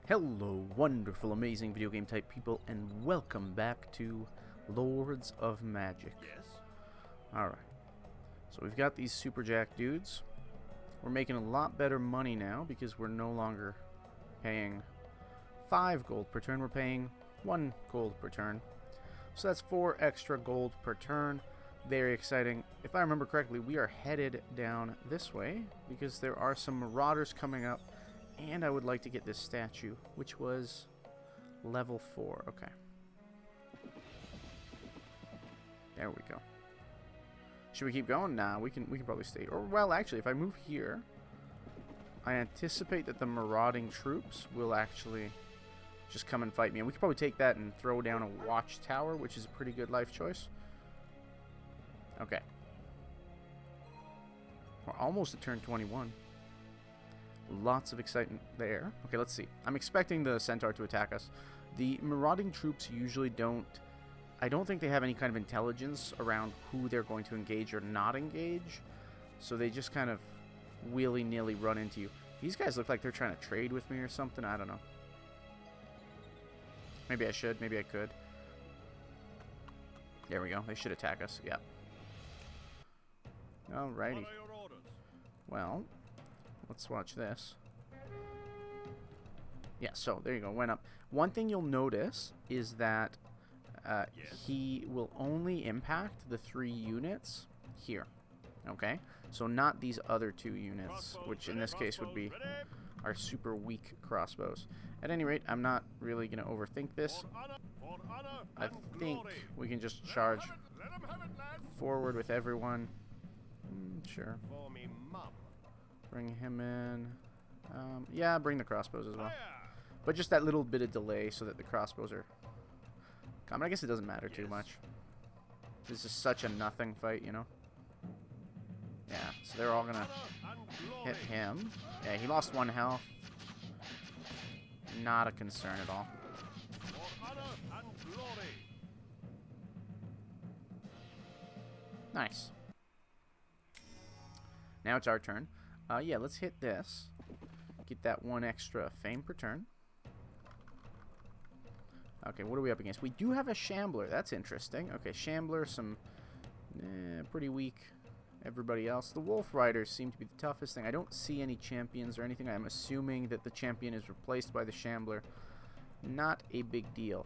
Hello, wonderful, amazing video game type people, and welcome back to Lords of Magic. Yes. Alright, so we've got these Super Jack dudes. We're making a lot better money now because we're no longer paying 5 gold per turn, we're paying 1 gold per turn. So that's 4 extra gold per turn. Very exciting. If I remember correctly, we are headed down this way because there are some marauders coming up. And I would like to get this statue, which was level 4. Okay. There we go. Should we keep going? Nah, we can probably stay. Or well, actually, if I move here, I anticipate that the marauding troops will actually just come and fight me. And we could probably take that and throw down a watchtower, which is a pretty good life choice. Okay. We're almost at turn 21. Lots of excitement there. Okay, let's see. I'm expecting the centaur to attack us. The marauding troops usually don't... I don't think they have any kind of intelligence around who they're going to engage or not engage. So they just kind of willy-nilly run into you. These guys look like they're trying to trade with me or something. I don't know. Maybe I should. Maybe I could. There we go. They should attack us. Yep. Alrighty. Well... let's watch this. Yeah, so there you go. Went up. One thing you'll notice is that he will only impact the 3 units here. Okay? So not these other 2 units, which in this case would be our super weak crossbows. At any rate, I'm not really going to overthink this. I think we can just charge forward with everyone. Sure. Bring him in. Yeah, bring the crossbows as well. But just that little bit of delay so that the crossbows are... I mean, I guess it doesn't matter too much. This is such a nothing fight, you know? Yeah, so they're all gonna hit him. Yeah, he lost 1 health. Not a concern at all. Nice. Now it's our turn. Yeah, let's hit this. Get that 1 extra fame per turn. Okay, what are we up against? We do have a Shambler. That's interesting. Okay, Shambler, some pretty weak. Everybody else. The Wolf Riders seem to be the toughest thing. I don't see any champions or anything. I'm assuming that the champion is replaced by the Shambler. Not a big deal.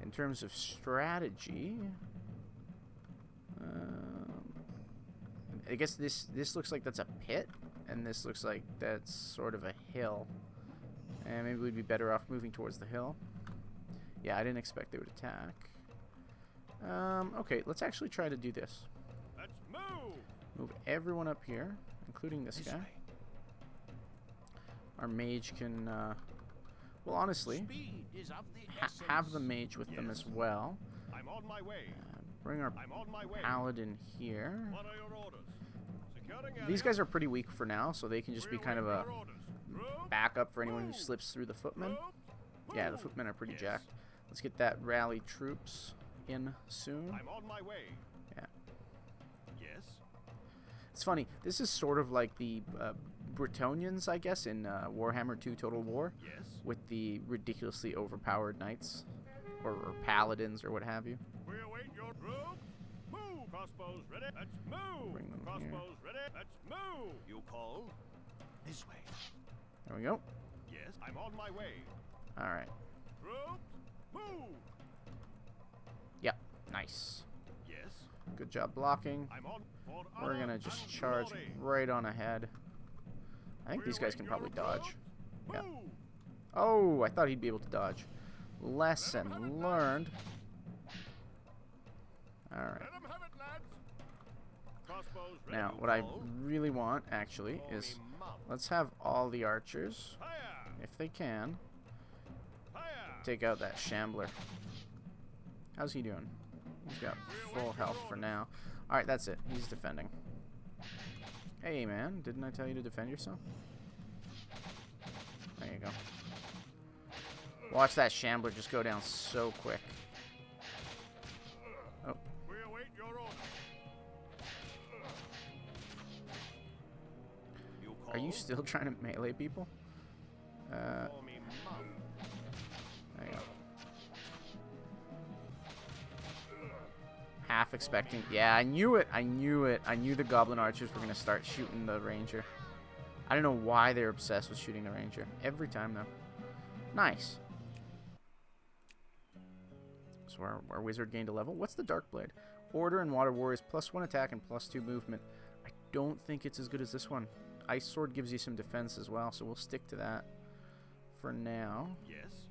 In terms of strategy... I guess this looks like that's a pit. And this looks like that's sort of a hill. And maybe we'd be better off moving towards the hill. Yeah, I didn't expect they would attack. Okay, let's actually try to do this. Let's move. Move everyone up here, including this guy. Our mage can, well, honestly, have the mage with them as well. I'm on my way. Bring our Paladin here. What are your orders? These guys are pretty weak for now, so they can just be kind of a backup for anyone who slips through the footmen. Yeah, the footmen are pretty jacked. Let's get that rally troops in soon. I'm on my way. Yeah. Yes. It's funny. This is sort of like the Bretonnians, I guess, in Warhammer 2 Total War. Yes. With the ridiculously overpowered knights or paladins or what have you. We await your troops. Move. Crossbows ready. Let's move. Bring them Crossbows here. ready. Let's move. You call? This way. There we go. Yes, I'm on my way. All right. Troops, move. Yep. Nice. Yes. Good job blocking. I'm on. We're gonna just charge right on ahead. I think these guys can probably dodge. Yep. Oh, I thought he'd be able to dodge. Lesson learned. All right. Now, what I really want, actually, is let's have all the archers, if they can, take out that Shambler. How's he doing? He's got full health for now. Alright, that's it. He's defending. Hey, man. Didn't I tell you to defend yourself? There you go. Watch that Shambler just go down so quick. Oh. We await your order. Are you still trying to melee people? half expecting. Yeah, I knew it. I knew it. I knew the goblin archers were going to start shooting the ranger. I don't know why they're obsessed with shooting the ranger. Every time, though. Nice. So our wizard gained a level. What's the dark blade? Order and water warriors +1 attack and +2 movement. I don't think it's as good as this one. Ice sword gives you some defense as well, so we'll stick to that for now. Yes.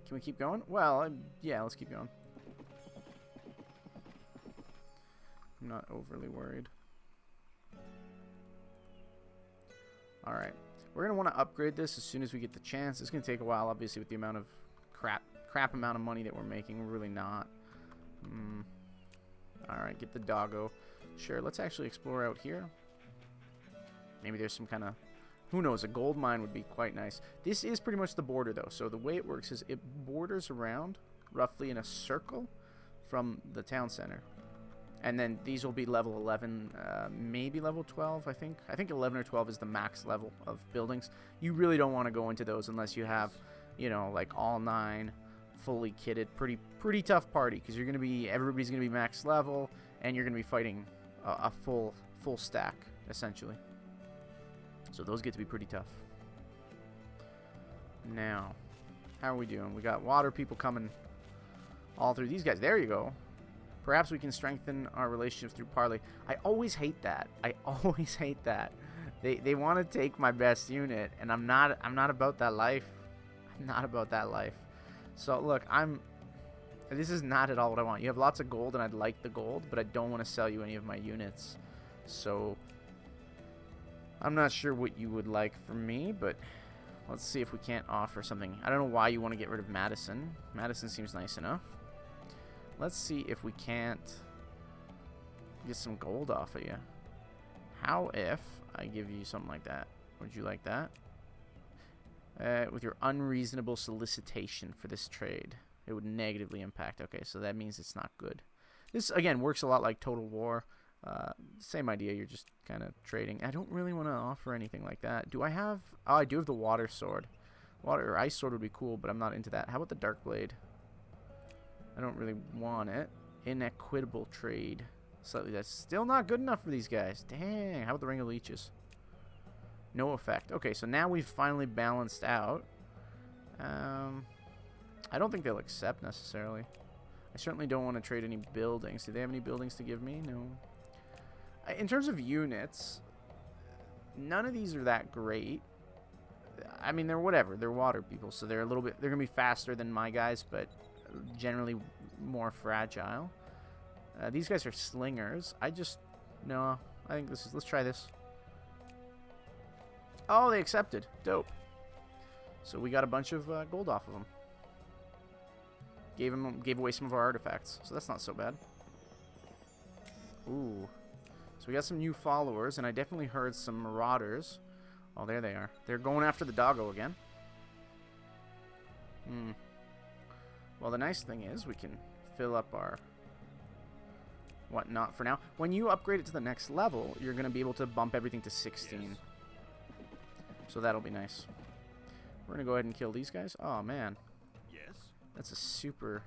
Can we keep going? Well, yeah, let's keep going. I'm not overly worried. Alright. We're going to want to upgrade this as soon as we get the chance. It's going to take a while, obviously, with the amount of crap amount of money that we're making. We're really not. Alright, get the doggo. Sure, let's actually explore out here. Maybe there's some kind of... Who knows? A gold mine would be quite nice. This is pretty much the border, though. So the way it works is it borders around roughly in a circle from the town center. And then these will be level 11, maybe level 12, I think. I think 11 or 12 is the max level of buildings. You really don't want to go into those unless you have, you know, like all 9 fully kitted. Pretty tough party, because everybody's going to be max level, and you're going to be fighting a full stack, essentially. So those get to be pretty tough. Now, how are we doing? We got water people coming all through these guys. There you go. Perhaps we can strengthen our relationships through parley. I always hate that. I always hate that. They want to take my best unit, and I'm not about that life. I'm not about that life. So look, this is not at all what I want. You have lots of gold, and I'd like the gold, but I don't want to sell you any of my units. So I'm not sure what you would like from me, but let's see if we can't offer something. I don't know why you want to get rid of Madison. Madison seems nice enough. Let's see if we can't get some gold off of you. How if I give you something like that? Would you like that? With your unreasonable solicitation for this trade, it would negatively impact. Okay, so that means it's not good. This, again, works a lot like Total War. Same idea, you're just kind of trading. I don't really want to offer anything like that. Do I have... Oh, I do have the water sword. Water or ice sword would be cool, but I'm not into that. How about the dark blade? I don't really want it. Inequitable trade. Slightly. That's still not good enough for these guys. Dang. How about the ring of leeches? No effect. Okay, so now we've finally balanced out. I don't think they'll accept necessarily. I certainly don't want to trade any buildings. Do they have any buildings to give me? No. In terms of units, none of these are that great. I mean, they're whatever. They're water people, so they're going to be faster than my guys, but generally more fragile. These guys are slingers. No, I think let's try this. Oh, they accepted. Dope. So we got a bunch of gold off of them. Gave away some of our artifacts, so that's not so bad. Ooh. So we got some new followers, and I definitely heard some marauders. Oh, there they are. They're going after the doggo again. Well, the nice thing is we can fill up our whatnot for now. When you upgrade it to the next level, you're going to be able to bump everything to 16. Yes. So that'll be nice. We're going to go ahead and kill these guys. Oh, man. Yes. That's a super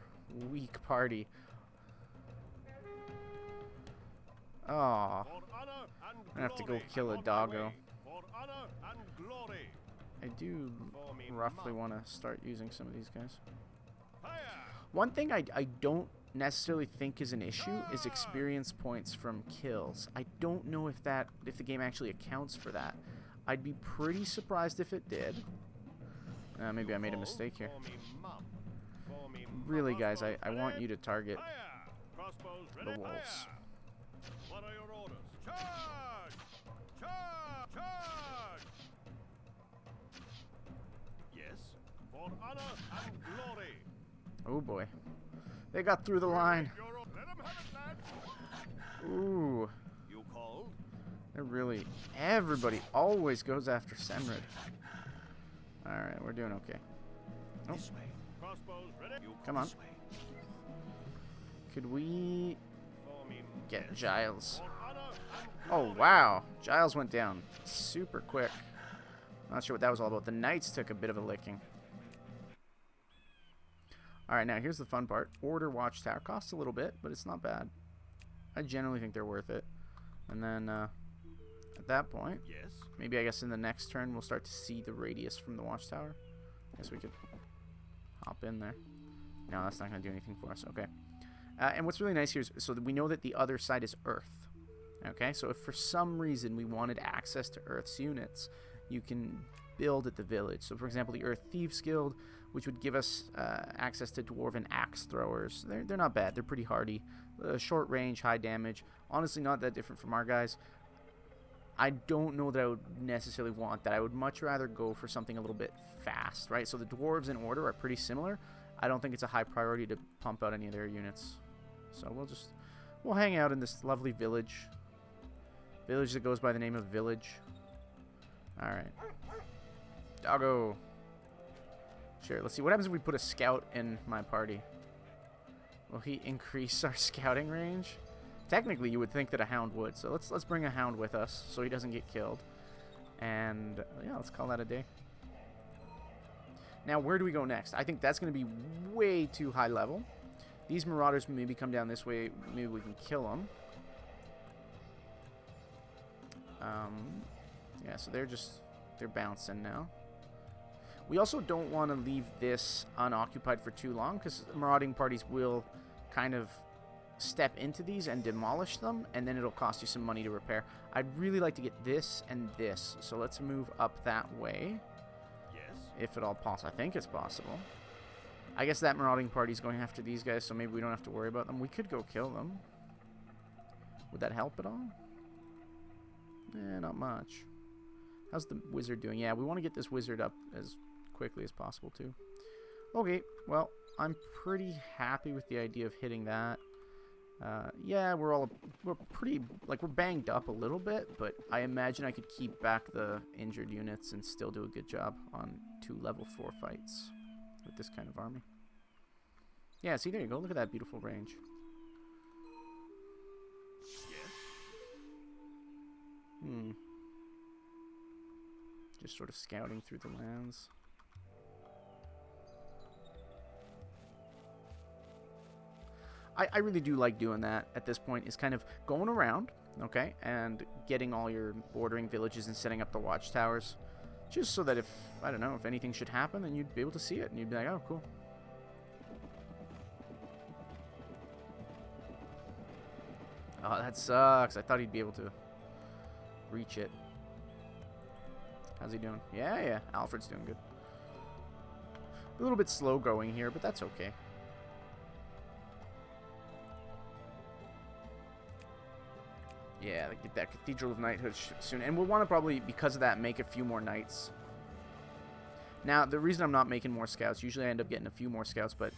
weak party. Oh. I'm going to have to go kill a doggo. I do roughly want to start using some of these guys. One thing I don't necessarily think is an issue is experience points from kills. I don't know if the game actually accounts for that. I'd be pretty surprised if it did. Maybe I made a mistake here. Really, guys, I want you to target the wolves. What are your orders? Charge! Charge! Charge! Yes, for honor and glory. Oh boy, they got through the line. Let 'em have it, lads. Ooh. You called? They're really... Everybody always goes after Semrid. Alright, we're doing okay. Oh. This way. Crossbows ready. You Come on. this way. Could we For me, get Giles? for honor and Oh, glory. wow. Giles went down super quick. Not sure what that was all about. The Knights took a bit of a licking. Alright, now here's the fun part. Order Watchtower. Costs a little bit, but it's not bad. I generally think they're worth it. And then at that point, Yes. maybe I guess in the next turn we'll start to see the radius from the watchtower. I guess we could hop in there. No, that's not going to do anything for us. Okay. And what's really nice here is so that we know that the other side is Earth. Okay, so if for some reason we wanted access to Earth's units, you can build at the village. So for example, the Earth Thieves Guild, which would give us access to dwarven axe throwers. They're not bad. They're pretty hardy. Short range, high damage. Honestly, not that different from our guys. I don't know that I would necessarily want that. I would much rather go for something a little bit fast, right? So the dwarves in order are pretty similar. I don't think it's a high priority to pump out any of their units. So we'll hang out in this lovely village. Village that goes by the name of Village. Alright. Doggo. Sure, let's see. What happens if we put a scout in my party? Will he increase our scouting range? Technically, you would think that a hound would. So let's bring a hound with us so he doesn't get killed. And yeah, let's call that a day. Now, where do we go next? I think that's going to be way too high level. These marauders maybe come down this way. Maybe we can kill them. Yeah, so they're bouncing now. We also don't want to leave this unoccupied for too long because marauding parties will kind of step into these and demolish them, and then it'll cost you some money to repair. I'd really like to get this and this, so let's move up that way. Yes. If at all possible. I think it's possible. I guess that marauding party's going after these guys, so maybe we don't have to worry about them. We could go kill them. Would that help at all? Not much. How's the wizard doing? Yeah, we want to get this wizard up as quickly as possible, too. Okay, well, I'm pretty happy with the idea of hitting that. Yeah, we're pretty, like, we're banged up a little bit, but I imagine I could keep back the injured units and still do a good job on 2 level 4 fights with this kind of army. Yeah, see, there you go. Look at that beautiful range. Just sort of scouting through the lands. I really do like doing that at this point, is kind of going around, okay, and getting all your bordering villages and setting up the watchtowers. Just so that if, I don't know, if anything should happen, then you'd be able to see it, and you'd be like, oh, cool. Oh, that sucks. I thought he'd be able to reach it. How's he doing? Yeah, Alfred's doing good. A little bit slow going here, but that's okay. Yeah, get that Cathedral of Knighthood soon. And we'll want to probably, because of that, make a few more knights. Now, the reason I'm not making more scouts, usually I end up getting a few more scouts, but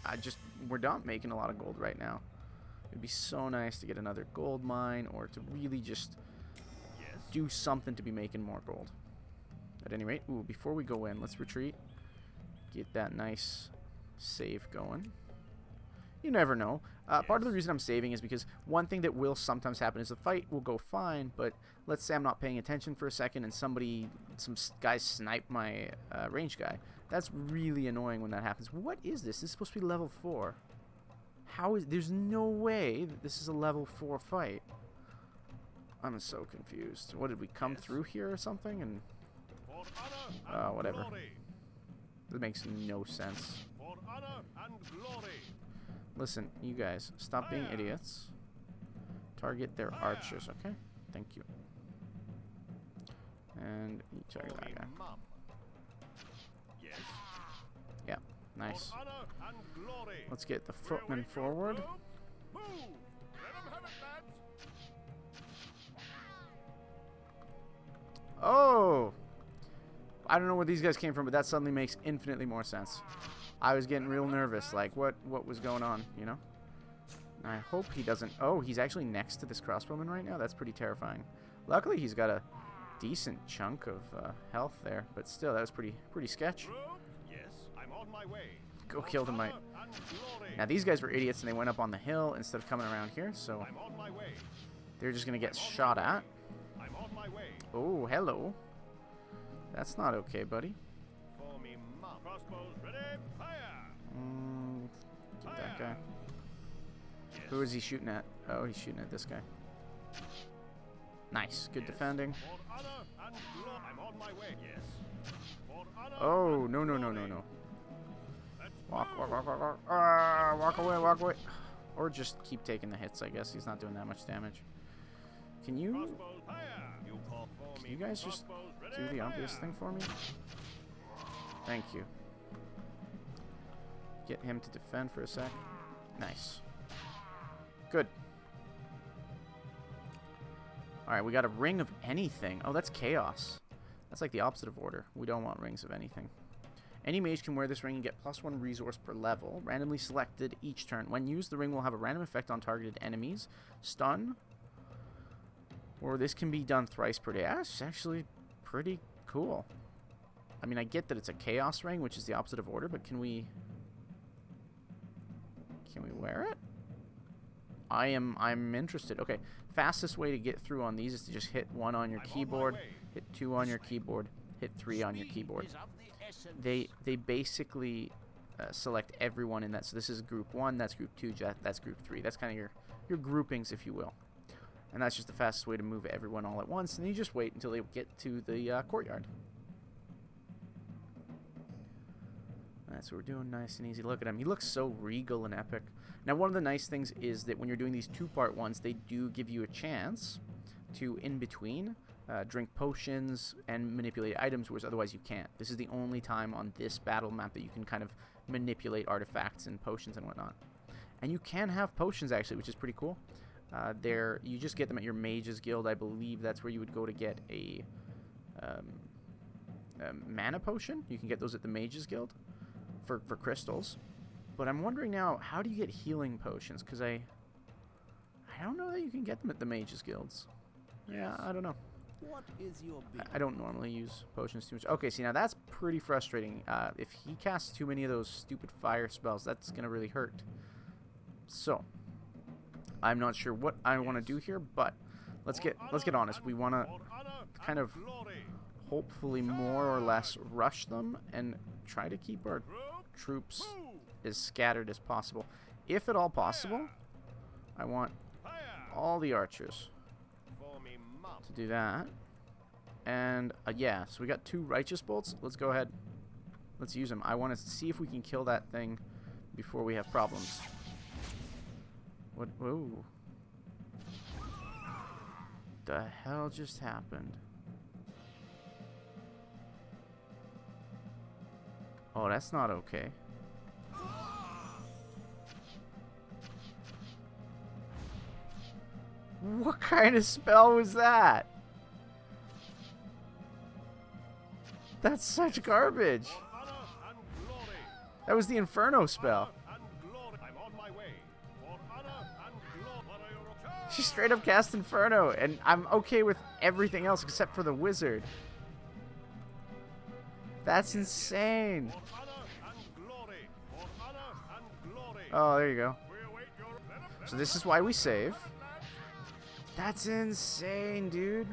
we're not making a lot of gold right now. It'd be so nice to get another gold mine, or to really just do something to be making more gold. At any rate, ooh, before we go in, let's retreat. Get that nice save going. You never know. Part of the reason I'm saving is because one thing that will sometimes happen is the fight will go fine, but let's say I'm not paying attention for a second and some guys snipe my range guy. That's really annoying when that happens. What is this? This is supposed to be level 4. There's no way that this is a level 4 fight. I'm so confused. What, did we come through here or something? And whatever. That makes no sense. For honor and glory. Listen, you guys, stop being idiots. Target their archers, okay? Thank you. And you target that guy. Yes. Yeah, nice. For honor and glory. Let's get the footmen forward. Move. Let 'em have it, lads. Oh! I don't know where these guys came from, but that suddenly makes infinitely more sense. I was getting real nervous, like what was going on, you know? I hope he doesn't... Oh, he's actually next to this crossbowman right now? That's pretty terrifying. Luckily, he's got a decent chunk of health there, but still, that was pretty sketch. Yes, I'm on my way. Go kill the mite. Now, these guys were idiots, and they went up on the hill instead of coming around here, so... I'm on my way. They're just going to get shot at. I'm on my way. Oh, hello. That's not okay, buddy. For me, crossbows ready. Fire. Get that guy. Who is he shooting at? Oh, he's shooting at this guy. Nice. Good defending. For honor and glory. I'm on my way. Yes. For honor Oh, and no, no, no, glory. no, no. Let's Walk, walk, move. walk, walk, walk. Ah, walk away, walk away. Or just keep taking the hits, I guess. He's not doing that much damage. Can you... Crossbows fire. You call for Can me. you guys just Crossbows do ready, the obvious fire. thing for me? Thank you. Get him to defend for a sec. Nice. Good. Alright, we got a ring of anything. Oh, that's chaos. That's like the opposite of order. We don't want rings of anything. Any mage can wear this ring and get +1 resource per level, randomly selected each turn. When used, the ring will have a random effect on targeted enemies. Stun. Or this can be done thrice per day. That's actually pretty cool. I mean, I get that it's a chaos ring, which is the opposite of order, but can we wear it? I'm interested. Okay, fastest way to get through on these is to just hit 1 on your keyboard, hit 2 on your keyboard, hit 3 on your keyboard. They basically select everyone in that. So this is group 1, that's group 2, that's group 3. That's kind of your groupings, if you will. And that's just the fastest way to move everyone all at once. And then you just wait until they get to the courtyard. That's what we're doing, nice and easy. Look at him. He looks so regal and epic. Now, one of the nice things is that when you're doing these 2-part ones, they do give you a chance to, in between, drink potions and manipulate items, whereas otherwise you can't. This is the only time on this battle map that you can kind of manipulate artifacts and potions and whatnot. And you can have potions, actually, which is pretty cool. You just get them at your Mage's Guild. I believe that's where you would go to get a mana potion. You can get those at the Mage's Guild for crystals. But I'm wondering now, how do you get healing potions? Because I don't know that you can get them at the Mage's Guilds. Yeah, I don't know. What is your I don't normally use potions too much. Okay, see, now that's pretty frustrating. If he casts too many of those stupid fire spells, that's going to really hurt. So, I'm not sure what I want to do here, but let's get honest. We want to kind of hopefully more or less rush them and try to keep our troops as scattered as possible. If at all possible, I want all the archers to do that. And yeah, so we got 2 righteous bolts. Let's go ahead. Let's use them. I want to see if we can kill that thing before we have problems. What? Whoa. The hell just happened? Oh, that's not okay. What kind of spell was that? That's such garbage. That was the Inferno spell. She straight up cast Inferno, and I'm okay with everything else except for the wizard. That's insane. Oh, there you go. So this is why we save. That's insane, dude.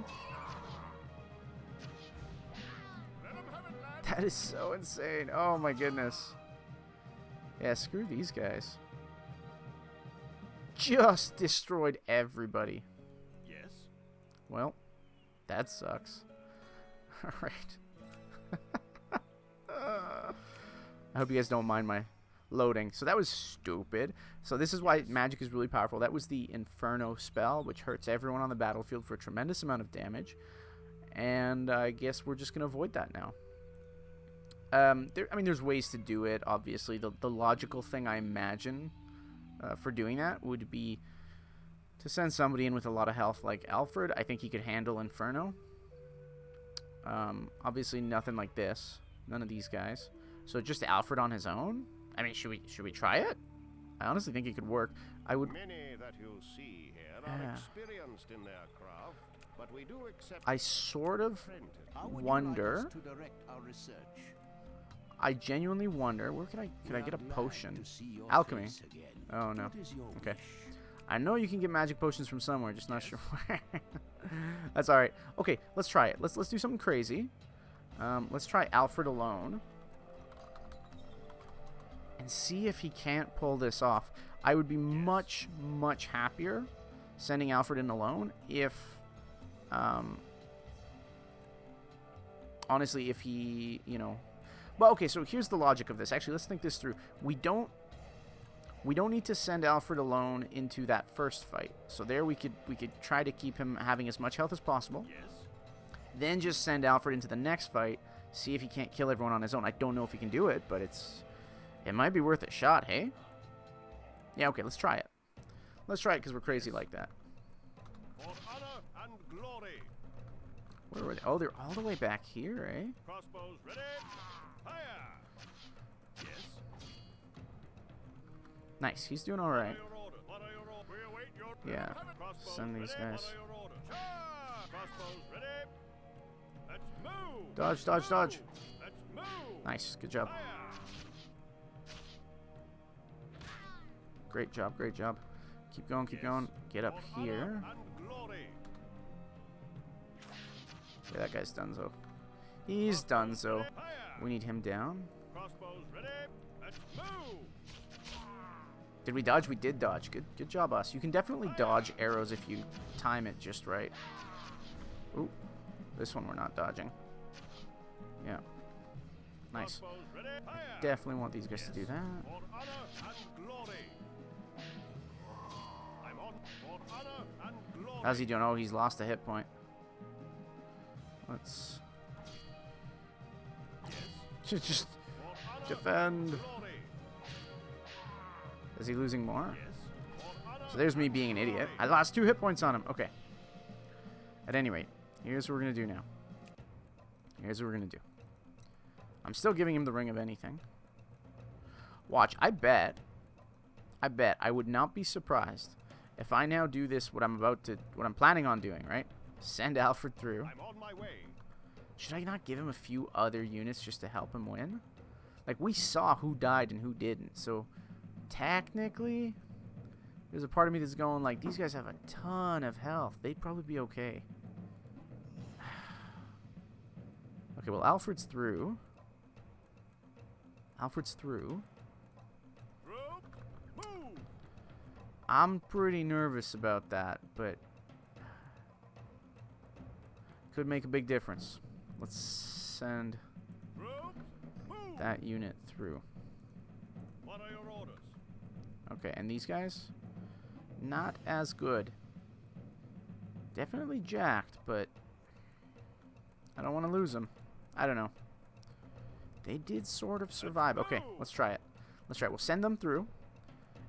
That is so insane. Oh my goodness. Yeah, screw these guys. Just destroyed everybody. Yes. Well, that sucks. Alright. I hope you guys don't mind my loading. So that was stupid. So this is why magic is really powerful. That was the Inferno spell, which hurts everyone on the battlefield for a tremendous amount of damage. And I guess we're just going to avoid that now. I mean, there's ways to do it, obviously. The logical thing, I imagine, for doing that would be to send somebody in with a lot of health like Alfred. I think he could handle Inferno. Obviously nothing like this. None of these guys. So just Alfred on his own? I mean, should we try it? I honestly think it could work. I would... Many that you see here are experienced in their craft, but we do accept... I sort of How would wonder... you like us to direct our research? I genuinely wonder... Where could I get a potion? To see your Alchemy. face again. Oh, no. What is your Okay. wish? I know you can get magic potions from somewhere, just not sure where. That's alright. Okay, let's try it. Let's do something crazy. Let's try Alfred alone. And see if he can't pull this off. I would be much, much happier sending Alfred in alone if, honestly, if he, you know... Well, okay, so here's the logic of this. Actually, let's think this through. We don't need to send Alfred alone into that first fight. So there we could try to keep him having as much health as possible. Yes. Then just send Alfred into the next fight, see if he can't kill everyone on his own. I don't know if he can do it, but it might be worth a shot, hey? Yeah, okay, let's try it. Let's try it because we're crazy like that. For honor and glory. Where were they? Oh, they're all the way back here, eh? Crossbows ready. Fire. Yes. Nice, he's doing all right. Your order. What are your orders? We await your... Yeah, Crossbows send these ready. guys. What are your orders? Charge. Crossbows ready. Let's move. Dodge, Let's dodge, move. dodge. Let's move. Nice, good job. Fire. Great job, great job. Keep going, keep going. Get up For here. honor and glory. Yeah, that guy's donezo. He's donezo. Fire. We need him down. Crossbows ready. Let's move. Did we dodge? We did dodge. Good job, us. You can definitely dodge arrows if you time it just right. Ooh, this one we're not dodging. Yeah. Nice. Crossbows ready. Fire. Definitely want these guys to do that. For honor and glory. I'm on. For honor and glory. How's he doing? Oh, he's lost a hit point. Let's Yes. just For honor defend. and glory. Is he losing more? Yes. For honor So there's me being an idiot. I lost 2 hit points on him. Okay. At any rate, here's what we're going to do now. Here's what we're going to do. I'm still giving him the Ring of Anything. Watch, I bet I would not be surprised if I now do this, what I'm planning on doing, right? Send Alfred through. I'm on my way. Should I not give him a few other units just to help him win? Like, we saw who died and who didn't, so technically, there's a part of me that's going like, these guys have a ton of health. They'd probably be okay. Okay, well, Alfred's through. Alfred's through. Group, move. I'm pretty nervous about that, but could make a big difference. Let's send Group, move. that unit through. What are your orders? Okay, and these guys? Not as good. Definitely jacked, but I don't want to lose them. I don't know. They did sort of survive. Okay, let's try it. Let's try it. We'll send them through.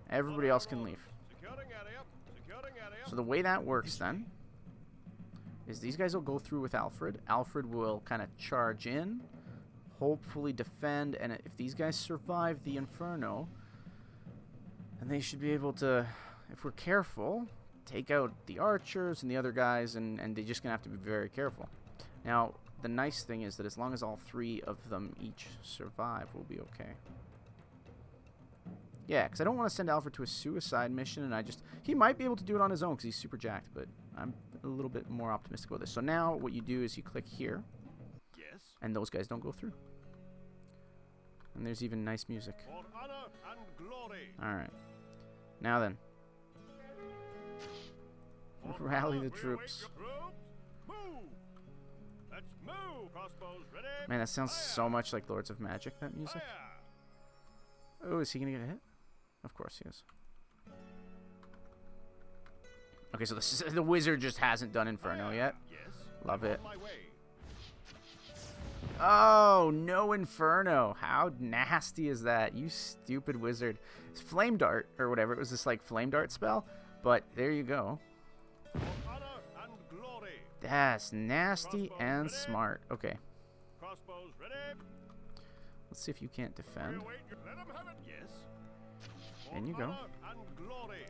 Everybody else can leave. Securing area. Securing area. So the way that works then is these guys will go through with Alfred. Alfred will kind of charge in, hopefully defend, and if these guys survive the Inferno, then they should be able to, if we're careful, take out the archers and the other guys, and they're just going to have to be very careful. Now, the nice thing is that as long as all 3 of them each survive, we'll be okay. Yeah, because I don't want to send Alfred to a suicide mission, and he might be able to do it on his own because he's super jacked, but I'm a little bit more optimistic about this. So now what you do is you click here, Yes. and those guys don't go through. And there's even nice music. For honor and glory. Alright. Now then. For Rally honor, the we troops. await your troops. Move. Let's move. Crossbows ready. Man, that sounds Fire. so much like Lords of Magic, that music. Fire. Oh, is he going to get a hit? Of course he is. Okay, so the wizard just hasn't done Inferno Fire. yet. Yes. Love I'm it. on my way. Oh, no Inferno. How nasty is that? You stupid wizard. It's Flame Dart, or whatever. It was this, like, Flame Dart spell. But there you go. For honor and glory. That's nasty Crossbows and ready. smart. Okay, Crossbows ready. let's see if you can't We defend. await your... Let 'em have it. Yes. For And you go. honor and glory.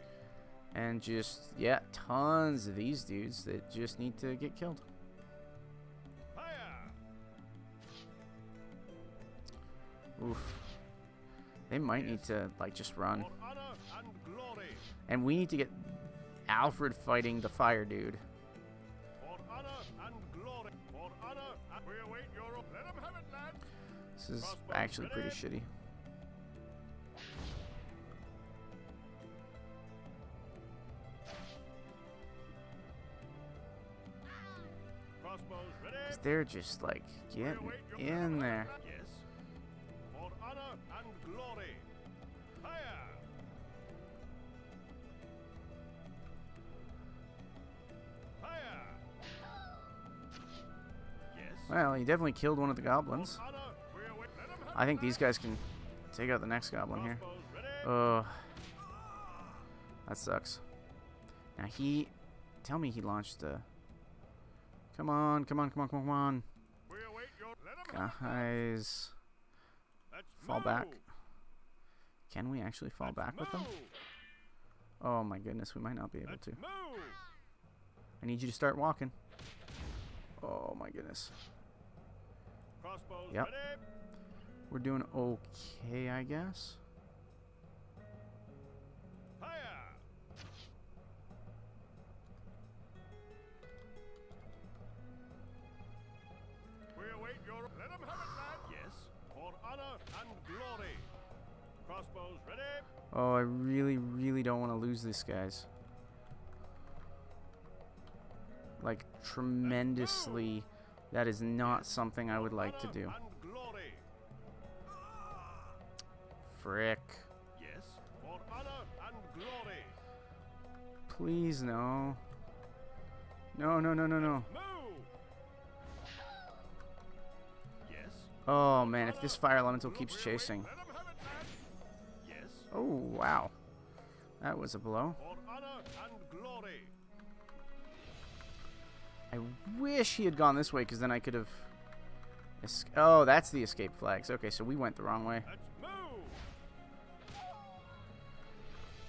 And just, yeah, tons of these dudes that just need to get killed. Fire. Oof. They might need to, like, just run. For honor and glory. And we need to get Alfred fighting the fire dude. For honor and glory. For honor and... We await your... Let 'em have it, lad. This is actually pretty shitty. they're just like getting in there. Yes. For honor and glory. Fire. Fire. Yes. Well, he definitely killed one of the goblins. For honor, we await. Let 'em have I think these guys can take out the next goblin here. crossbows ready. That sucks. Now he... Tell me he launched a... Come on, come on, come on, come on. We await your. Let 'em have. Guys, Let's fall move. back. Can we actually fall Let's back with them? move. Oh my goodness, we might not be able Let's to. move. I need you to start walking. Oh my goodness. Crossbows Yep. ready. We're doing okay, I guess. Fire. We await your. Let 'em have it, lad. Yes. For honor and glory. Crossbows ready. Oh, I really, really don't want to lose this, guys. Like, tremendously. That is not something I would like to Honor do. and glory. Frick. Yes. For honor and glory. Please, no. No, no, no, no, no. Move. Yes. Oh, man, if this fire elemental keeps chasing. Let 'em have it, lad. Yes. Oh, wow. That was a blow. For honor and glory. I wish he had gone this way, because then I could have... Oh, that's the escape flags. Okay, so we went the wrong way. Let's move.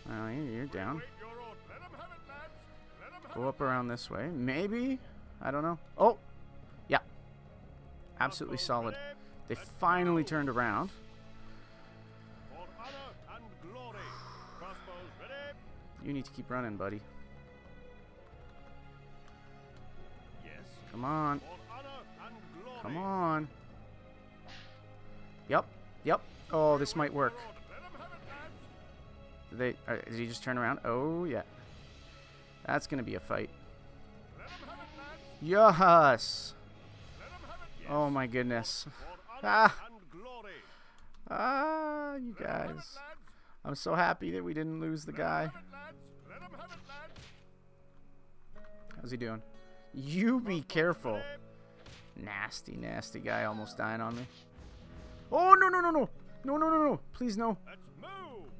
Oh, you're down. Wait your order. Let 'em have it, lads. Let 'em have Go it. up around this way. Maybe? I don't know. Oh! Yeah. Absolutely Crossbows solid. ready. They Let's finally move. turned around. For honor and glory. Crossbows ready. You need to keep running, buddy. Yes. Come on. For honor and glory. Come on. Yep. Yep. Oh, this might work. Let 'em have it, lads. Did he just turn around? Oh, yeah. That's going to be a fight. Let 'em have it, lads. Yes! Let 'em have it. Yes. Oh, my goodness. For honor Ah. and glory. Ah, you Let 'em have it, guys. lads. I'm so happy that we didn't lose the Let 'em guy. have it, lads. Let 'em have it, lads. How's he doing? You be Crossbows careful. ready. Nasty, nasty guy almost dying on me. Oh, no, no, no, no. No, no, no, no. Please, no. Let's move.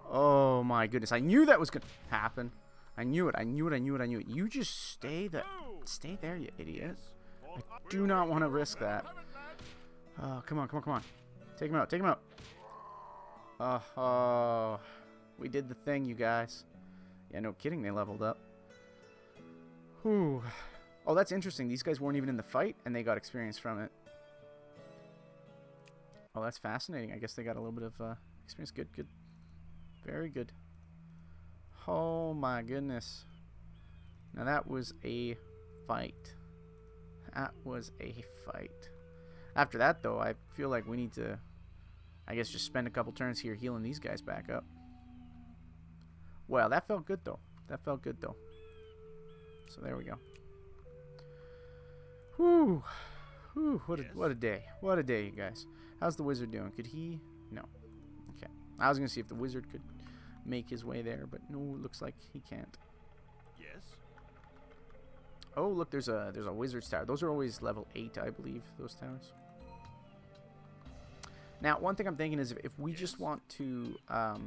Oh, my goodness. I knew that was going to happen. I knew it. I knew it. I knew it. I knew it. You just stay there. Move. Stay there, you idiot. For I we do not await want to your risk order. Let that. 'em have it, lads. Oh, come on, come on, come on. Take him out. Take him out. Oh, we did the thing, you guys. Yeah, no kidding. They leveled up. Whew. Oh, that's interesting. These guys weren't even in the fight, and they got experience from it. Oh, that's fascinating. I guess they got a little bit of experience. Good, good. Very good. Oh, my goodness. Now, that was a fight. That was a fight. After that, though, I feel like we need to, I guess, just spend a couple turns here healing these guys back up. Well, that felt good, though. That felt good, though. So there we go. Whew. Whew. What a day. What a day, you guys. How's the wizard doing? Could he? No. Okay. I was going to see if the wizard could make his way there, but no, it looks like he can't. Yes. Oh, look, there's a wizard's tower. Those are always level 8, I believe, those towers. Now, one thing I'm thinking is if we just want to, or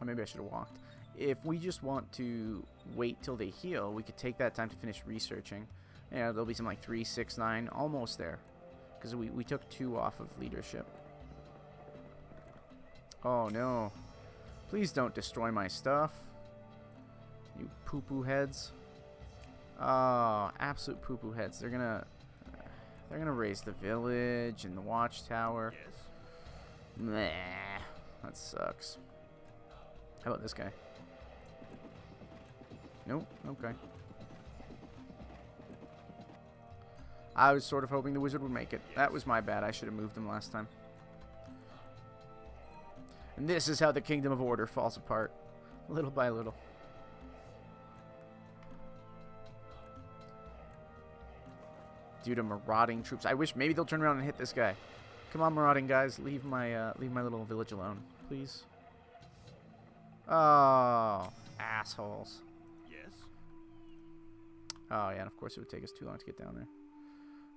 maybe I should have walked. If we just want to wait till they heal, we could take that time to finish researching. Yeah, there'll be some like 3, 6, 9, almost there. Because we took 2 off of leadership. Oh, no. Please don't destroy my stuff. You poo-poo heads. Oh, absolute poo-poo heads. They're gonna raise the village and the watchtower. Yes. Meh. That sucks. How about this guy? Nope. Okay. I was sort of hoping the wizard would make it. That was my bad. I should have moved him last time. And this is how the Kingdom of Order falls apart. Little by little. due to marauding troops. I wish maybe they'll turn around and hit this guy. Come on, marauding guys, leave my little village alone, please. Oh, assholes. Yes. Oh yeah, and of course it would take us too long to get down there.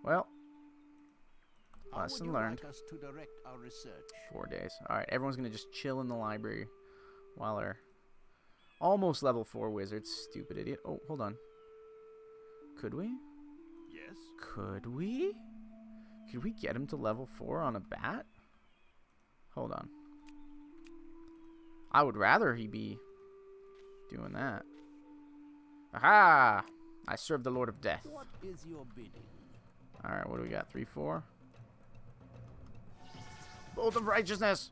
Well, How would lesson you learned. like us to direct our research? 4 days. All right, everyone's gonna just chill in the library while our almost level 4 wizard, stupid idiot. Oh, hold on. Could we? Yes. Could we? Could we get him to level 4 on a bat? Hold on. I would rather he be doing that. Aha! I serve the Lord of Death. What is your bidding? Alright, what do we got? 3, 4? Bolt of Righteousness!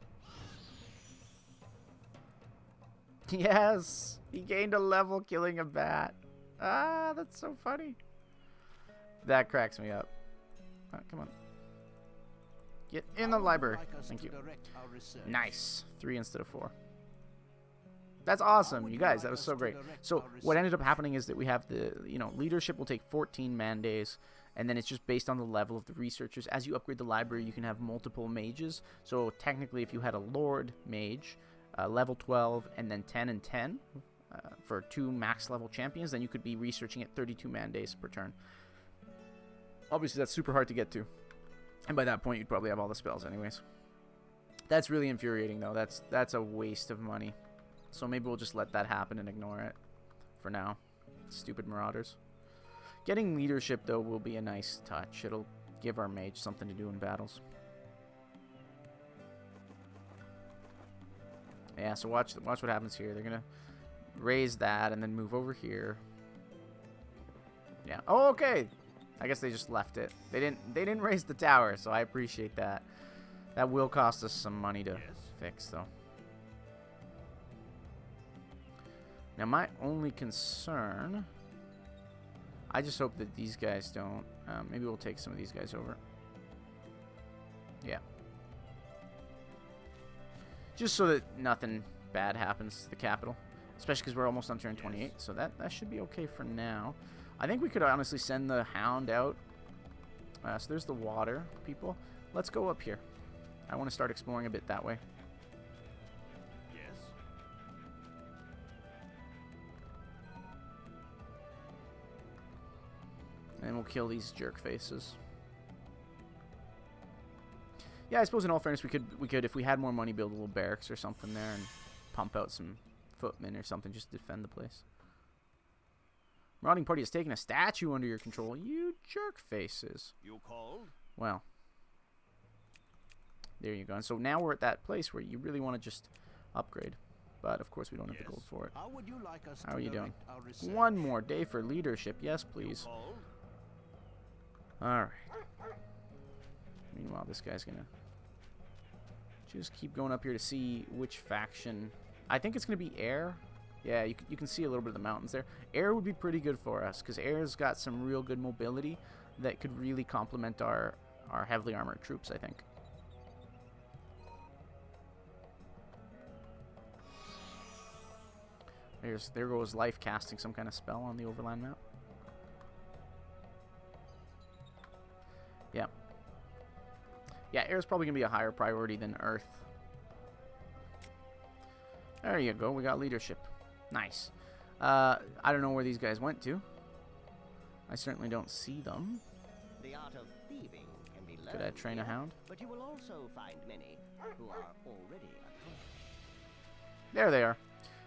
Yes! He gained a level killing a bat. Ah, that's so funny. That cracks me up. Oh, come on. Get in the How would library. like us Thank to you. direct our research? Nice. 3 instead of 4. That's awesome, you guys. That was so great. So what ended up happening is that we have the, leadership will take 14 man days, and then it's just based on the level of the researchers. As you upgrade the library, you can have multiple mages. So technically, if you had a Lord mage, level 12, and then 10 and 10 for 2 max level champions, then you could be researching at 32 man days per turn. Obviously, that's super hard to get to. And by that point, you'd probably have all the spells anyways. That's really infuriating, though. That's a waste of money. So maybe we'll just let that happen and ignore it for now. Stupid marauders. Getting leadership, though, will be a nice touch. It'll give our mage something to do in battles. Yeah, so watch what happens here. They're going to raise that and then move over here. Yeah. Oh, okay. I guess they just left it. They didn't raise the tower, so I appreciate that. That will cost us some money to fix, though. Now, my only concern... I just hope that these guys don't... maybe we'll take some of these guys over. Yeah. Just so that nothing bad happens to the capital. Especially because we're almost on turn 28. So that should be okay for now. I think we could honestly send the hound out. So there's the water, people. Let's go up here. I want to start exploring a bit that way. And we'll kill these jerk faces. Yeah, I suppose in all fairness we could if we had more money build a little barracks or something there and pump out some footmen or something just to defend the place. Marauding party has taken a statue under your control. You jerk faces. You called? Well. There you go. And so now we're at that place where you really want to just upgrade. But of course we don't have the gold for it. How would you like us How are to you doing? direct our research? One more day for leadership. Yes, please. Alright. Meanwhile, this guy's gonna just keep going up here to see which faction. I think it's gonna be air. Yeah, you can see a little bit of the mountains there. Air would be pretty good for us because air's got some real good mobility that could really complement our heavily armored troops, I think. There goes Life casting some kind of spell on the overland map. Yeah. Yeah, air is probably going to be a higher priority than earth. There you go. We got leadership. Nice. I don't know where these guys went to. I certainly don't see them. The art of thieving can be learned. Could I train a hound? But you will also find many who are already accomplished. There they are.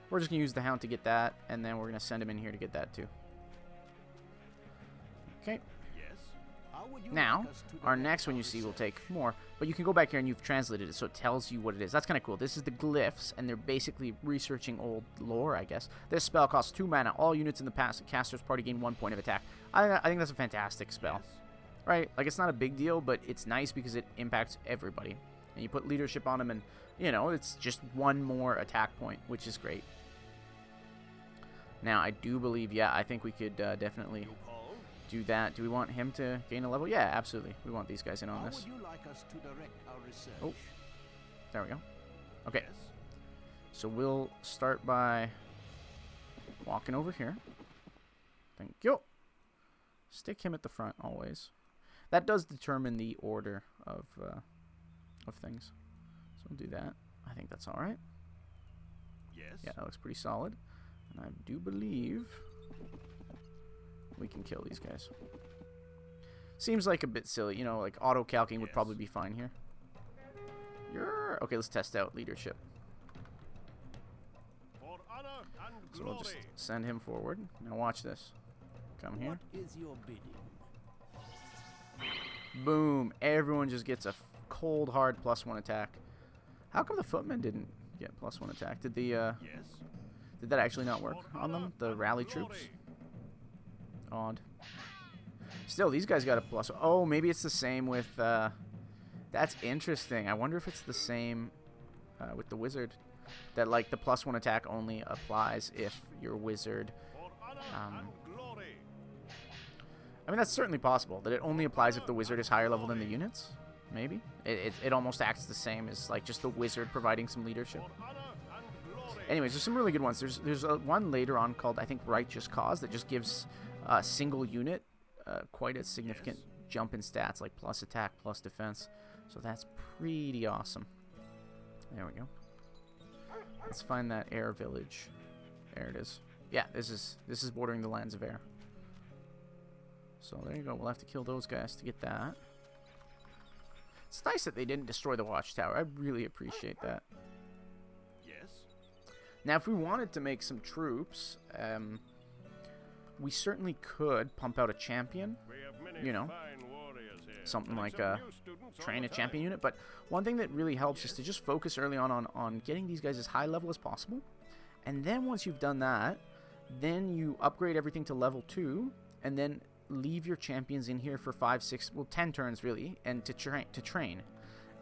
We're just going to use the hound to get that, and then we're going to send him in here to get that too. Okay. Now, our next one you see will take more, but you can go back here and you've translated it, so it tells you what it is. That's kind of cool. This is the glyphs, and they're basically researching old lore, I guess. This spell costs 2 mana. All units in the caster's party gain 1 point of attack. I think that's a fantastic spell. Right? Like, it's not a big deal, but it's nice because it impacts everybody. And you put leadership on them, and, you know, it's just 1 more attack point, which is great. Now, I do believe, yeah, I think we could definitely do that. Do we want him to gain a level? Yeah, absolutely. We want these guys in on this. How would you like us to direct our research? Oh, there we go. Okay. So we'll start by walking over here. Thank you. Stick him at the front always. That does determine the order of things. So we'll do that. I think that's all right. Yes. Yeah, that looks pretty solid. And I do believe we can kill these guys. Seems like a bit silly, you know, like auto-calcing would probably be fine here. Okay, let's test out leadership. For honor and So we'll just glory. send him forward. Now watch this. Come here. What is your bidding? Boom. Everyone just gets a cold, hard +1 attack. How come the footmen didn't get +1 attack? Did the Yes. did that actually not work on them? The rally troops? Odd. Still, these guys got a +1. Oh, maybe it's the same with that's interesting. I wonder if it's the same with the wizard. That like the +1 attack only applies if your wizard. For honor and glory. I mean, that's certainly possible. That it only applies if the wizard is higher level than the units. Maybe it almost acts the same as like just the wizard providing some leadership. For honor and glory. Anyways, there's some really good ones. There's one later on called I think Righteous Cause that just gives a single unit quite a significant jump in stats, like plus attack, plus defense. So that's pretty awesome. There we go. Let's find that air village. There it is. Yeah, this is bordering the lands of air. So there you go. We'll have to kill those guys to get that. It's nice that they didn't destroy the watchtower. I really appreciate that. Yes. Now, if we wanted to make some troops, we certainly could pump out a champion. We have many You know, fine warriors here. something and like some new students all train a the champion time. unit. But one thing that really helps is to just focus early on getting these guys as high level as possible. And then once you've done that, then you upgrade everything to level 2, and then leave your champions in here for 5, 6, well 10 turns really, and to train.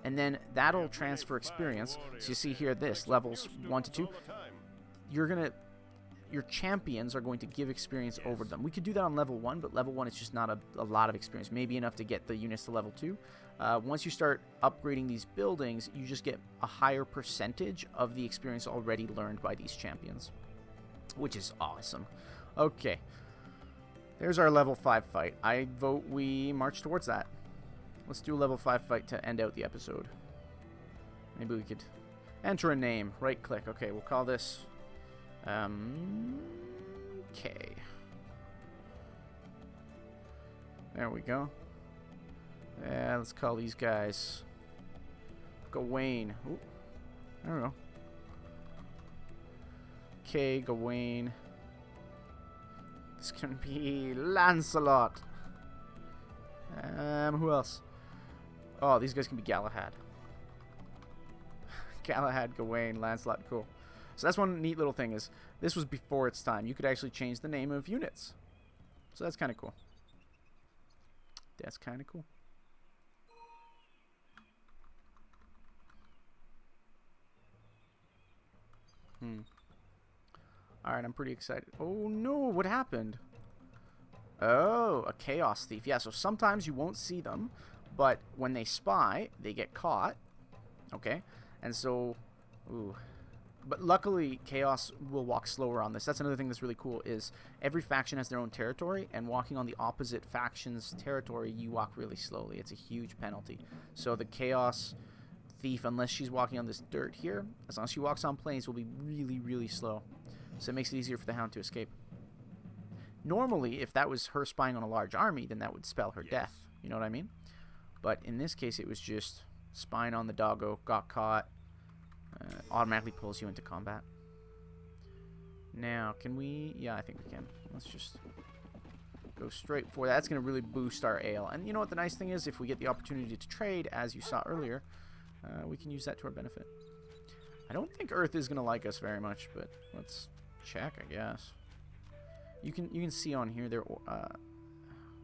And then that'll transfer experience. So you see here this, levels 1 to 2. Your champions are going to give experience over them. We could do that on level 1, but level 1 is just not a lot of experience. Maybe enough to get the units to level 2. Once you start upgrading these buildings, you just get a higher percentage of the experience already learned by these champions, which is awesome. Okay, there's our level 5 fight. I vote we march towards that. Let's do a level 5 fight to end out the episode. Maybe we could enter a name. Right click. Okay, we'll call this K. There we go. Yeah, let's call these guys Gawain. Ooh, there we go. K, Gawain. This can be Lancelot. Who else? Oh, these guys can be Galahad. Galahad, Gawain, Lancelot, cool. So that's one neat little thing is this was before its time. You could actually change the name of units. So that's kind of cool. That's kind of cool. Alright, I'm pretty excited. Oh no, what happened? Oh, a chaos thief. Yeah, so sometimes you won't see them, but when they spy, they get caught. Okay, and so, ooh. But luckily, Chaos will walk slower on this. That's another thing that's really cool is every faction has their own territory, and walking on the opposite faction's territory, you walk really slowly. It's a huge penalty. So the Chaos thief, unless she's walking on this dirt here, as long as she walks on plains, will be really, really slow. So it makes it easier for the Hound to escape. Normally, if that was her spying on a large army, then that would spell her death. You know what I mean? But in this case, it was just spying on the doggo, got caught, automatically pulls you into combat. Now, can we... Yeah, I think we can. Let's just go straight for that. That's going to really boost our ale. And you know what the nice thing is? If we get the opportunity to trade, as you saw earlier, we can use that to our benefit. I don't think Earth is going to like us very much, but let's check, I guess. You can see on here they're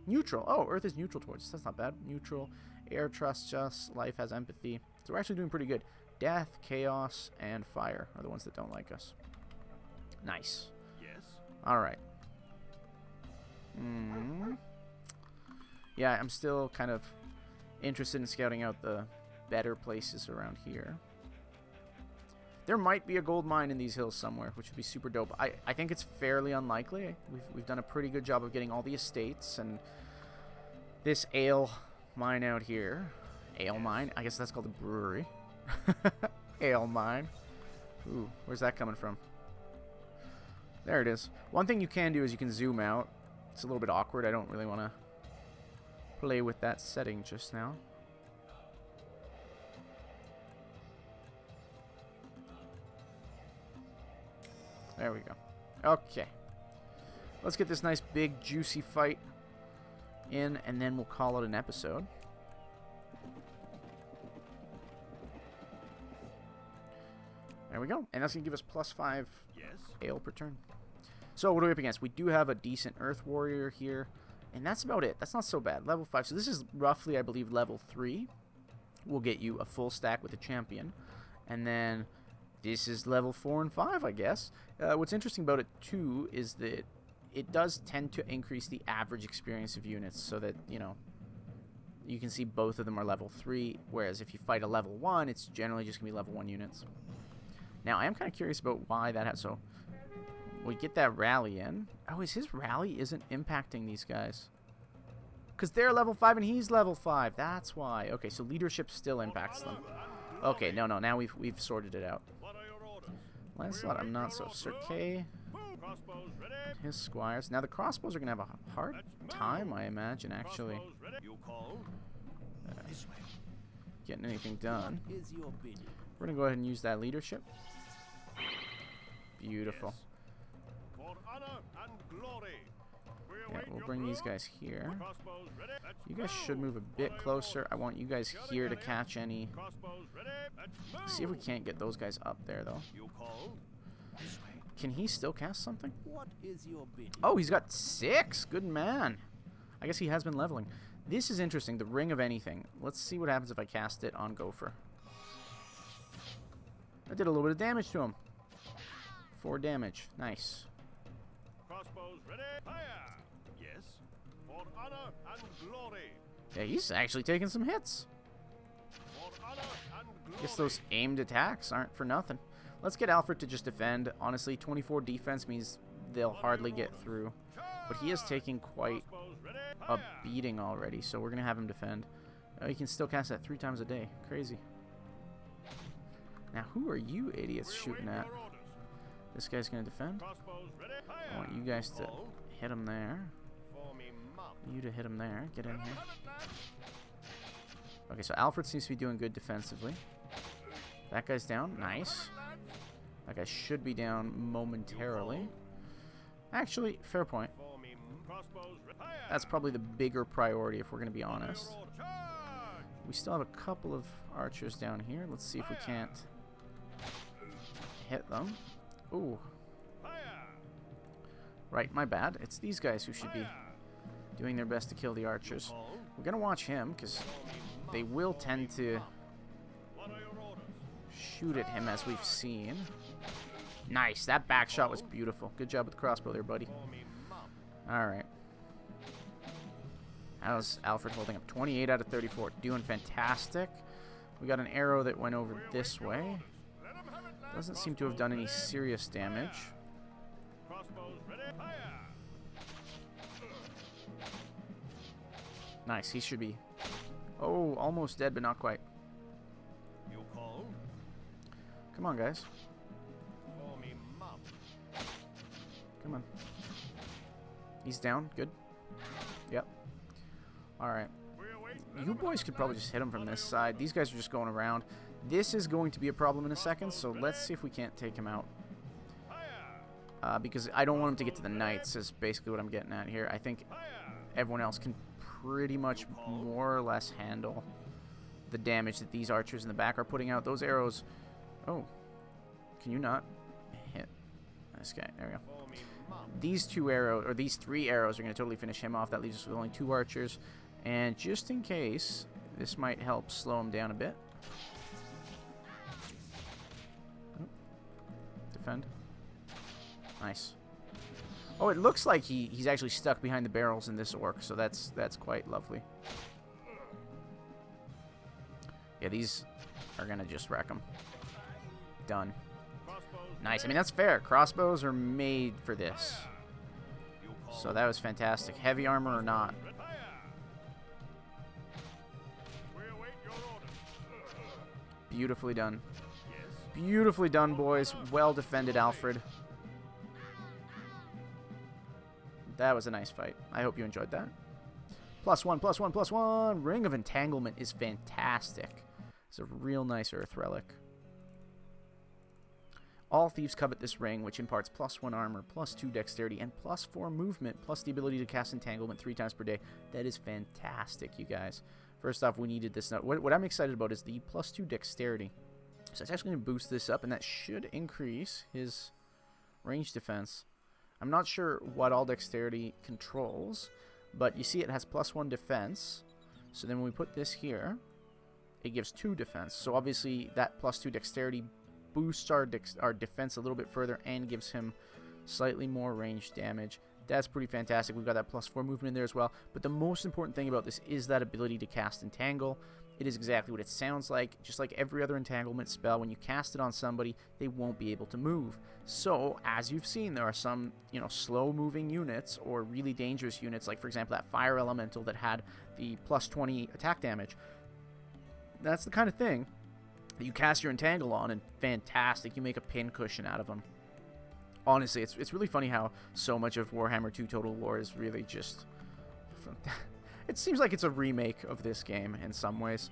neutral. Oh, Earth is neutral towards us. That's not bad. Neutral. Air trusts us. Life has empathy. So we're actually doing pretty good. Death, chaos, and fire are the ones that don't like us. Nice. Yes. All right. Yeah, I'm still kind of interested in scouting out the better places around here. There might be a gold mine in these hills somewhere, which would be super dope. I think it's fairly unlikely. We've done a pretty good job of getting all the estates, and this ale mine out here. Ale mine. I guess that's called a brewery. Ale mine. Ooh, where's that coming from? There it is. One thing you can do is you can zoom out. It's a little bit awkward. I don't really want to play with that setting just now. There we go. Okay. Let's get this nice big juicy fight in, and then we'll call it an episode. There we go. And that's going to give us +5 ale per turn. So what are we up against? We do have a decent Earth Warrior here. And that's about it. That's not so bad. Level 5. So this is roughly, I believe, level 3. We'll get you a full stack with a champion. And then this is level 4 and 5, I guess. What's interesting about it, too, is that it does tend to increase the average experience of units. So that, you know, you can see both of them are level 3. Whereas if you fight a level 1, it's generally just going to be level 1 units. Now, I am kind of curious about why that has... So, we get that rally in. Oh, is his rally isn't impacting these guys? Because they're level 5 and he's level 5. That's why. Okay, so leadership still impacts them. Okay, no, now we've sorted it out. Lancelot, I'm not so... Sir Kay, his squires. Now, the crossbows are going to have a hard time, I imagine, actually. Getting anything done. We're going to go ahead and use that leadership. Beautiful. Yeah, we'll bring these guys here. You guys should move a bit closer. I want you guys here to catch any. See if we can't get those guys up there, though. Can he still cast something? Oh, he's got 6. Good man. I guess he has been leveling. This is interesting. The Ring of Anything. Let's see what happens if I cast it on Gopher. I did a little bit of damage to him. 4 damage. Nice. Crossbows ready. Fire. Yes. For honor and glory. Yeah, he's actually taking some hits. For honor and glory. Guess those aimed attacks aren't for nothing. Let's get Alfred to just defend. Honestly, 24 defense means they'll hardly get through. But he is taking quite a beating already, so we're going to have him defend. He can still cast that 3 times a day. Crazy. Now, who are you idiots shooting at? This guy's going to defend. I want you guys to hit him there. You to hit him there. Get in here. Okay, so Alfred seems to be doing good defensively. That guy's down. Nice. That guy should be down momentarily. Actually, fair point. That's probably the bigger priority if we're going to be honest. We still have a couple of archers down here. Let's see if we can't hit them. Ooh. Right, my bad. It's these guys who should be doing their best to kill the archers. We're going to watch him because they will tend to shoot at him as we've seen. Nice. That back shot was beautiful. Good job with the crossbow there, buddy. Alright. How's Alfred holding up? 28 out of 34. Doing fantastic. We got an arrow that went over this way. Doesn't seem to have done any serious damage. Nice. He should be... Oh, almost dead, but not quite. Come on, guys. Come on. He's down. Good. Yep. Alright. You boys could probably just hit him from this side. These guys are just going around. This is going to be a problem in a second, so let's see if we can't take him out. Because I don't want him to get to the knights, is basically what I'm getting at here. I think everyone else can pretty much more or less handle the damage that these archers in the back are putting out. Those arrows... Oh. Can you not hit this guy? There we go. These 2 arrows, or these 3 arrows are going to totally finish him off. That leaves us with only 2 archers. And just in case, this might help slow him down a bit. Oh. Defend. Nice. Oh, it looks like he's actually stuck behind the barrels in this orc, so that's quite lovely. Yeah, these are going to just wreck him. Done. Nice. I mean, that's fair. Crossbows are made for this. So that was fantastic. Heavy armor or not. Beautifully done. Yes. Beautifully done, boys. Well defended, Alfred. That was a nice fight. I hope you enjoyed that. +1, +1, +1. Ring of Entanglement is fantastic. It's a real nice earth relic. All thieves covet this ring, which imparts +1 armor, +2 dexterity, and +4 movement, plus the ability to cast entanglement 3 times per day. That is fantastic, you guys. First off, we needed this. What I'm excited about is the +2 dexterity. So it's actually going to boost this up, and that should increase his range defense. I'm not sure what all dexterity controls, but you see it has +1 defense. So then when we put this here, it gives 2 defense. So obviously that +2 dexterity boosts our defense a little bit further and gives him slightly more range damage. That's pretty fantastic. We've got that +4 movement in there as well. But the most important thing about this is that ability to cast Entangle. It is exactly what it sounds like. Just like every other entanglement spell, when you cast it on somebody, they won't be able to move. So, as you've seen, there are some, slow-moving units or really dangerous units, like, for example, that Fire Elemental that had the +20 attack damage. That's the kind of thing that you cast your Entangle on, and fantastic, you make a pin cushion out of them. Honestly, it's really funny how so much of Warhammer 2 Total War is really just... It seems like it's a remake of this game in some ways,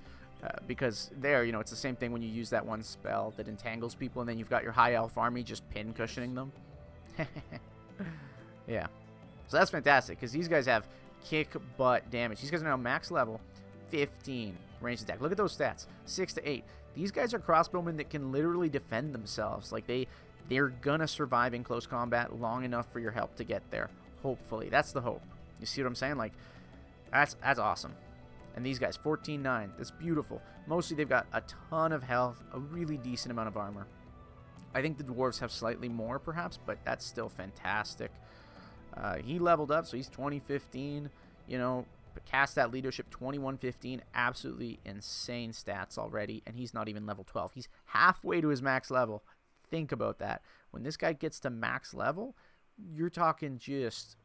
because there, it's the same thing when you use that one spell that entangles people, and then you've got your high elf army just pin cushioning them. Yeah. So that's fantastic, because these guys have kick butt damage. These guys are now max level 15 ranged attack. Look at those stats, 6 to 8. These guys are crossbowmen that can literally defend themselves. Like, they're gonna survive in close combat long enough for your help to get there. Hopefully. That's the hope. You see what I'm saying? Like, that's awesome. And these guys, 14-9. That's beautiful. Mostly they've got a ton of health, a really decent amount of armor. I think the dwarves have slightly more, perhaps, but that's still fantastic. He leveled up, so he's 2015. Cast that leadership 2115. Absolutely insane stats already, and he's not even level 12. He's halfway to his max level. Think about that. When this guy gets to max level, you're talking just...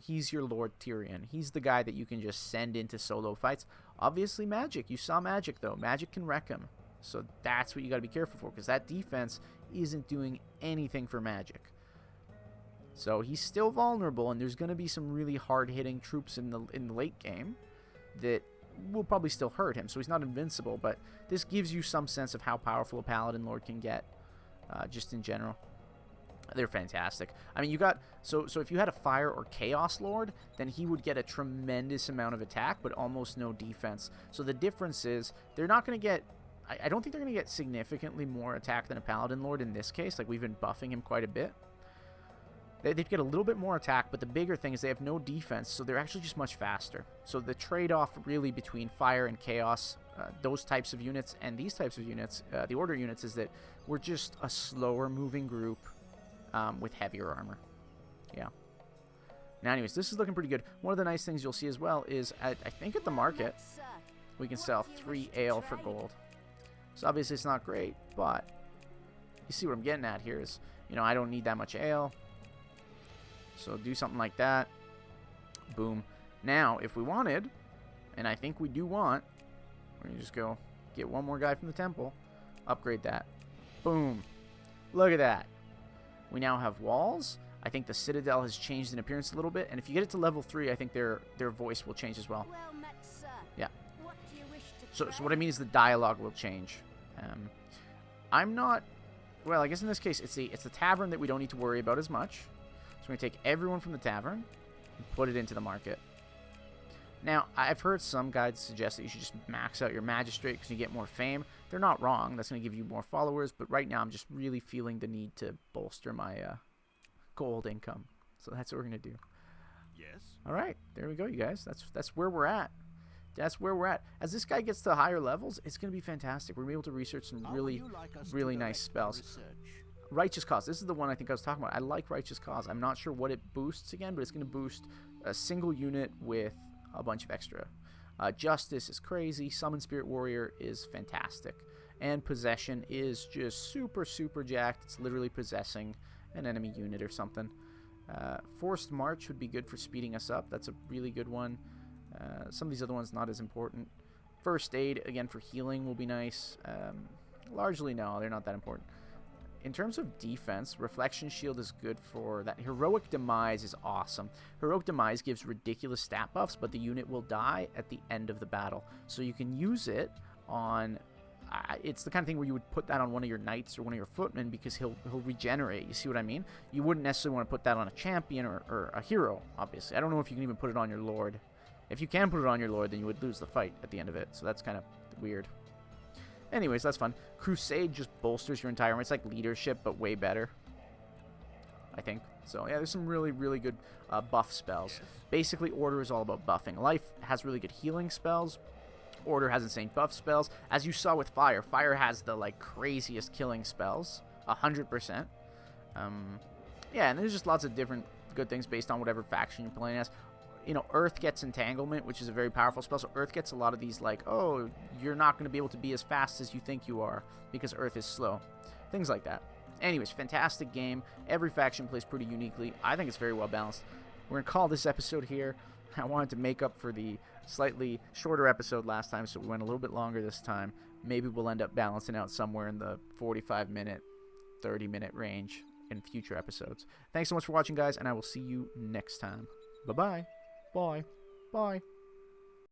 he's your Lord Tyrion. He's the guy that you can just send into solo fights. Obviously, magic. You saw magic, though. Magic can wreck him. So that's what you got to be careful for, because that defense isn't doing anything for magic. So he's still vulnerable, and there's going to be some really hard-hitting troops in the late game that will probably still hurt him. So he's not invincible, but this gives you some sense of how powerful a Paladin Lord can get, just in general. They're fantastic. I mean, you got... So if you had a Fire or Chaos Lord, then he would get a tremendous amount of attack, but almost no defense. So the difference is, they're not going to get... I don't think they're going to get significantly more attack than a Paladin Lord in this case. Like, we've been buffing him quite a bit. They'd get a little bit more attack, but the bigger thing is they have no defense, so they're actually just much faster. So the trade-off really between Fire and Chaos, those types of units, and these types of units, the Order units, is that we're just a slower-moving group with heavier armor. Yeah. Now, anyways, this is looking pretty good. One of the nice things you'll see as well is, I think at the market, we can sell 3 ale for gold. So obviously it's not great, but you see what I'm getting at here is, I don't need that much ale. So do something like that. Boom. Now, if we wanted, and I think we do want, we're going to just go get one more guy from the temple, upgrade that. Boom. Look at that. We now have walls. I think the Citadel has changed in appearance a little bit, and if you get it to level 3, I think their voice will change as well. Yeah. So what I mean is the dialogue will change. I'm not... Well, I guess in this case, it's the tavern that we don't need to worry about as much. So we're going to take everyone from the tavern and put it into the market. Now, I've heard some guides suggest that you should just max out your magistrate because you get more fame. They're not wrong. That's going to give you more followers. But right now, I'm just really feeling the need to bolster my gold income. So that's what we're going to do. Yes. All right. There we go, you guys. That's where we're at. That's where we're at. As this guy gets to higher levels, it's going to be fantastic. We're going to be able to research some really nice spells. Righteous Cause. This is the one I think I was talking about. I like Righteous Cause. I'm not sure what it boosts again, but it's going to boost a single unit with a bunch of extra. Justice is crazy. Summon Spirit Warrior is fantastic. And Possession is just super, super jacked. It's literally possessing an enemy unit or something. Forced March would be good for speeding us up. That's a really good one. Some of these other ones not as important. First Aid, again, for healing will be nice. Largely, no, they're not that important. In terms of defense, Reflection Shield is good for that. Heroic Demise is awesome. Heroic Demise gives ridiculous stat buffs, but the unit will die at the end of the battle. So you can use it on... it's the kind of thing where you would put that on one of your knights or one of your footmen because he'll regenerate. You see what I mean? You wouldn't necessarily want to put that on a champion or a hero, obviously. I don't know if you can even put it on your lord. If you can put it on your lord, then you would lose the fight at the end of it. So that's kind of weird. Anyways, that's fun. Crusade just bolsters your entire army. It's like leadership, but way better, I think. So, yeah, there's some really, really good buff spells. Basically, Order is all about buffing. Life has really good healing spells. Order has insane buff spells. As you saw with Fire, Fire has the, like, craziest killing spells. 100%. Yeah, and there's just lots of different good things based on whatever faction you're playing as. You know, Earth gets Entanglement, which is a very powerful spell. So Earth gets a lot of these, like, oh, you're not going to be able to be as fast as you think you are because Earth is slow. Things like that. Anyways, fantastic game. Every faction plays pretty uniquely. I think it's very well balanced. We're going to call this episode here. I wanted to make up for the slightly shorter episode last time, so we went a little bit longer this time. Maybe we'll end up balancing out somewhere in the 45-minute, 30-minute range in future episodes. Thanks so much for watching, guys, and I will see you next time. Bye-bye. Bye. Bye.